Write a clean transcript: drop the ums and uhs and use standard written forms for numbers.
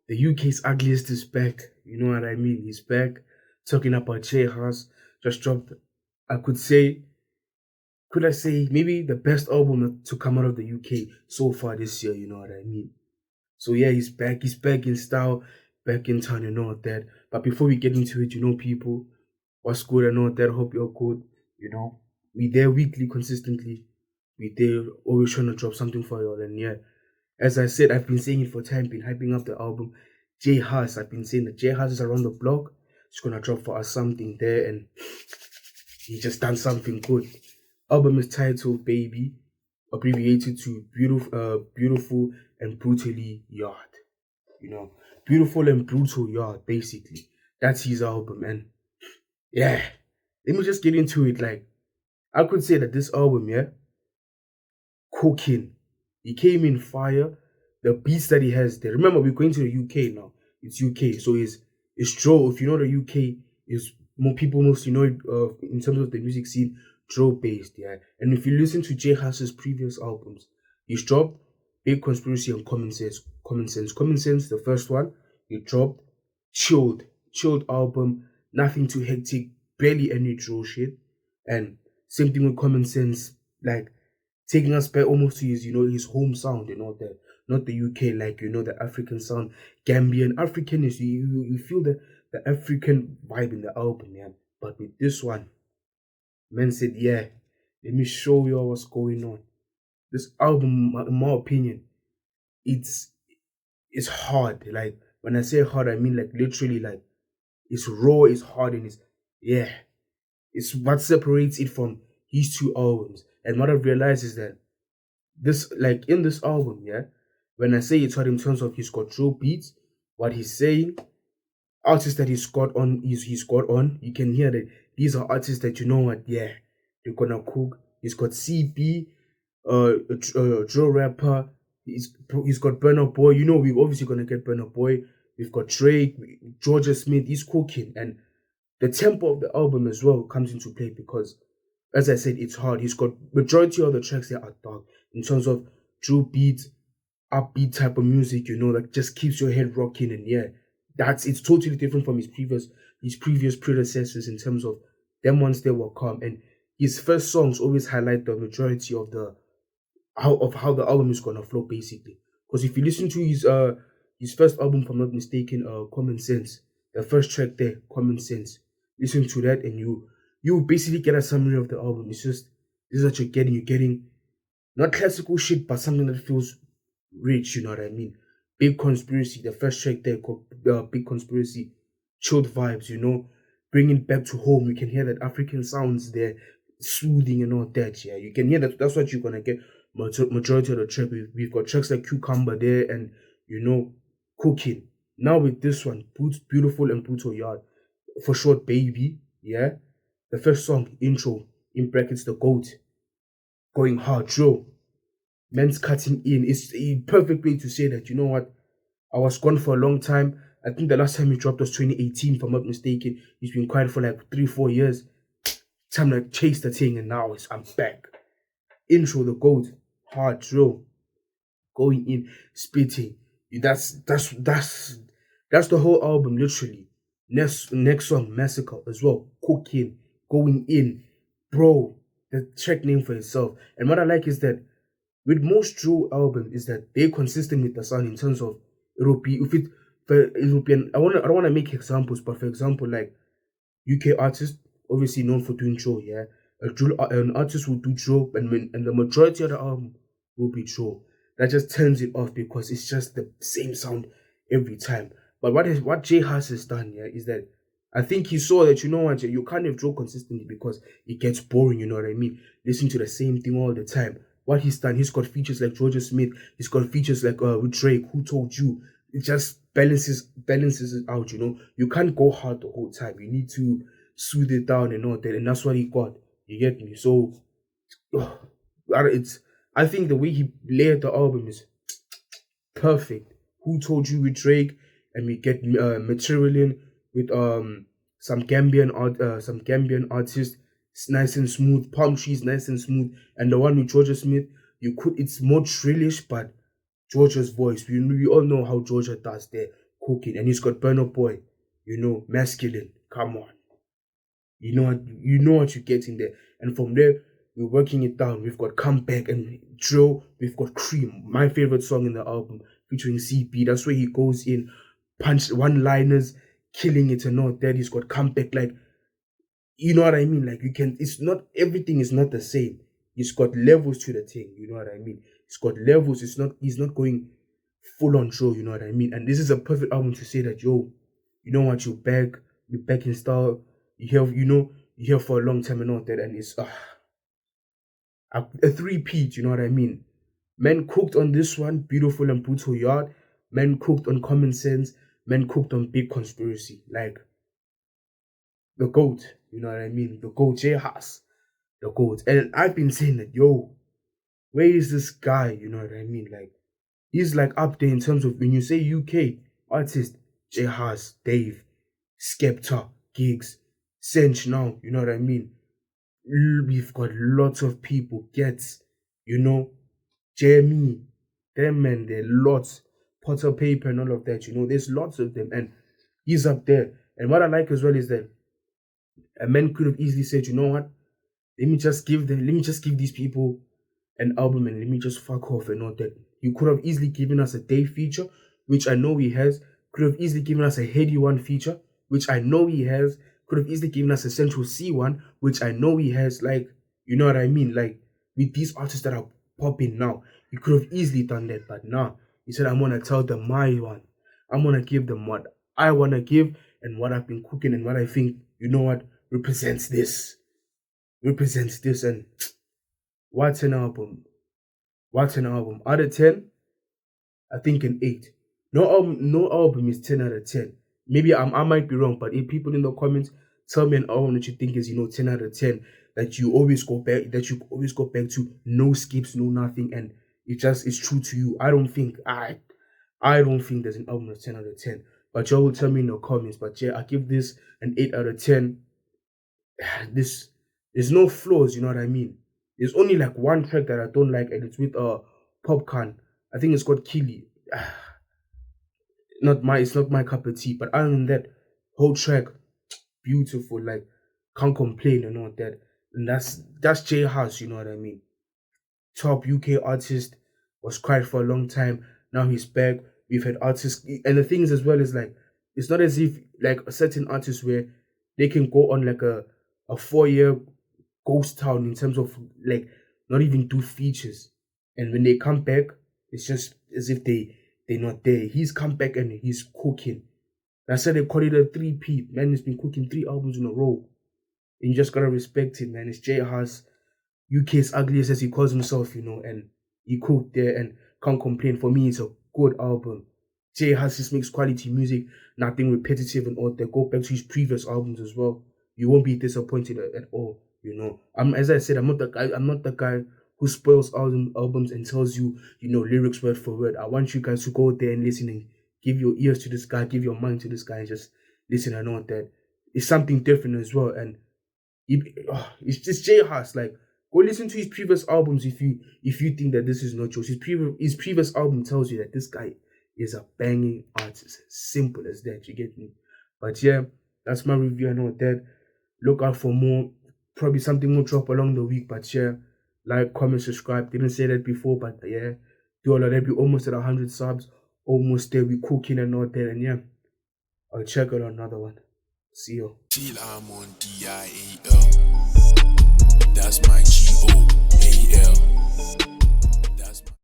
The UK's ugliest is back. You know what I mean? He's back. Talking about Jay House. Just dropped, I could I say, maybe the best album to come out of the UK so far this year. You know what I mean? So yeah, he's back. He's back in style, back in town, and all that. But before we get into it, people, what's good and all that. Hope you're good. We there weekly, consistently. We there always trying to drop something for y'all. And yeah, as I said, I've been saying it for time, been hyping up the album. J Hus, I've been saying that J Hus is around the block. He's gonna drop for us something there, and he just done something good. Album is titled Baby, abbreviated to beautiful and brutally yard. You know, beautiful and brutal yard. Basically, that's his album, and yeah, let me just get into it. Like, I could say that this album, yeah, cooking. He came in fire. The beats that he has there. Remember, we're going to the UK now. It's UK, so it's Joe. If you know the UK, is more people mostly know it in terms of the music scene, Joe based, yeah. And if you listen to Jay Huss's previous albums, he's dropped Big Conspiracy and Common Sense. Common Sense, the first one, he dropped chilled album, nothing too hectic, barely any Joe shit. And same thing with Common Sense, like taking us back almost to his, his home sound and all that. Not the UK, like, the African sound. Gambian. African is, you feel the African vibe in the album, yeah. But with this one, man said, yeah, let me show you what's going on. This album, in my opinion, it's it's hard. Like, when I say hard, I mean like literally like it's raw, it's hard, and yeah. It's what separates it from his two albums. And what I've realized is that this, like in this album, yeah, when I say it's hard in terms of he's got drill beats, what he's saying, artists that he's got on, you can hear that these are artists that, you know what, yeah, they're gonna cook. He's got CB, a drill rapper. He's got Burna Boy. We're obviously gonna get Burna Boy. We've got Drake, Georgia Smith. He's cooking, and the tempo of the album as well comes into play because, as I said, it's hard. He's got majority of the tracks there are dark in terms of drill beat, upbeat type of music, that just keeps your head rocking. And yeah, it's totally different from his previous predecessors in terms of them ones they were calm. And his first songs always highlight the majority of how the album is gonna flow basically. Because if you listen to his first album, if I'm not mistaken, Common Sense, the first track there, Common Sense, listen to that and you basically get a summary of the album. It's just this is what you're getting. You're getting not classical shit, but something that feels rich, you know what I mean? Big Conspiracy, the first track there called Big Conspiracy, chilled vibes, bringing back to home. You can hear that African sounds there, soothing and all that, yeah. You can hear that, that's what you're gonna get majority of the track. We've got tracks like Cucumber there and, Cooking. Now with this one, Beautiful and Brutal Yard, for short, Baby, yeah. The first song, intro, in brackets, the GOAT, going hard, Joe. Man's cutting in. It's a perfect way to say that, you know what, I was gone for a long time. I think the last time he dropped was 2018, if I'm not mistaken. He's been quiet for like 3-4 years. Time to chase the thing, and now I'm back. Intro, the GOAT, hard drill, going in, spitting. That's the whole album, literally. Next song, Massacre as well. Cooking, going in, bro. The track name for itself. And what I like is that with most drill albums is that they're consistent with the sound in terms of European. I don't wanna make examples, but for example, like UK artists, obviously known for doing drill, yeah. An artist will do drill, and the majority of the album will be drill. That just turns it off because it's just the same sound every time. But what Jay Huss has done, yeah, is that I think he saw that, you know what, you can't have drill consistently because it gets boring, you know what I mean? Listen to the same thing all the time. What he's done, he's got features like Georgia Smith, he's got features like with Drake, Who Told You. It just balances it out, You can't go hard the whole time. You need to soothe it down and all that, and that's what he got. You get me? So it's I think the way he layered the album is perfect. Who Told You with Drake, and we get Materialin with some Gambian artists. It's nice and smooth. Palm Trees, nice and smooth. And the one with Georgia Smith, it's more drillish, but Georgia's voice. We all know how Georgia does there. cooking. And he's got Burna Boy, masculine. Come on. You know what you're getting there. And from there, we're working it down. We've got Comeback and Drill. We've got Cream, my favorite song in the album, featuring CP. That's where he goes in, punch one-liners, killing it and all that. He's got Comeback, like, you know what I mean? Like, it's not, everything is not the same. He's got levels to the thing, you know what I mean? He's got levels. He's not going full on show, you know what I mean? And this is a perfect album to say that, yo, you know what, you're back in style. You're here for a long time and all that, and it's a three-peat, you know what I mean? Men cooked on this one, Beautiful and Brutal Yard. Men cooked on Common Sense. Men cooked on Big Conspiracy. Like, the GOAT, you know what I mean? The GOAT, J Haas, the GOAT. And I've been saying that, yo, where is this guy, you know what I mean? Like, he's like up there in terms of, when you say UK artist, J Haas, Dave, Skepta, Gigs, Cinch now, you know what I mean? We've got lots of people, Gets, Jamie, them man, there are lots, Potter Paper and all of that, there's lots of them, and he's up there. And what I like as well is that a man could have easily said, you know what, let me just give these people an album and let me just fuck off and all that. You could have easily given us a Dave feature, which I know he has. Could have easily given us a Heady one feature, which I know he has. Could have easily given us a Central C one, which I know he has. Like, you know what I mean? Like, with these artists that are popping now, he could have easily done that. But nah, he said, I'm going to tell them my one. I'm going to give them what I want to give and what I've been cooking and what I think, you know what, represents this. And what an album. Out of 10, I think an 8. No album is 10 out of 10. Maybe I might be wrong, but if people in the comments tell me an album that you think is 10 out of 10, that you always go back to, no skips, no nothing, and it's true to you. I don't think there's an album that's 10 out of 10. But y'all will tell me in the comments. But yeah, I give this an 8 out of 10. There's no flaws, you know what I mean? There's only like one track that I don't like, and it's with Popcorn. I think it's called Killy. It's not my cup of tea. But other than that, whole track, beautiful. Like, can't complain and all that. And that's J House, you know what I mean? Top UK artist, was quiet for a long time. Now he's back. We've had artists, and the thing is as well is like, it's not as if like a certain artist where they can go on like a 4-year ghost town in terms of like not even do features, and when they come back, it's just as if they're not there. He's come back and he's cooking. That's why they call it a 3-peat. Man, he's been cooking 3 albums in a row. And you just gotta respect it, man. It's J Haas, UK's ugliest as he calls himself, and he cooked there and can't complain. For me, it's a good album. J Haas just makes quality music, nothing repetitive and all that. Go back to his previous albums as well. You won't be disappointed at all, As I said, I'm not the guy who spoils albums and tells you, lyrics word for word. I want you guys to go there and listen and give your ears to this guy, give your mind to this guy, and just listen and all that. It's something different as well, and it's just J Haas. Like, go listen to his previous albums if you think that this is not yours. His previous album tells you that this guy is a banging artist. Simple as that, you get me? But yeah, that's my review and all that. Look out for more, probably something more drop along the week. But yeah, like, comment, subscribe. Didn't say that before, but yeah, do all of that. We're almost at 100 subs, almost there. We cooking and all that, and yeah, I'll check out another one. See you.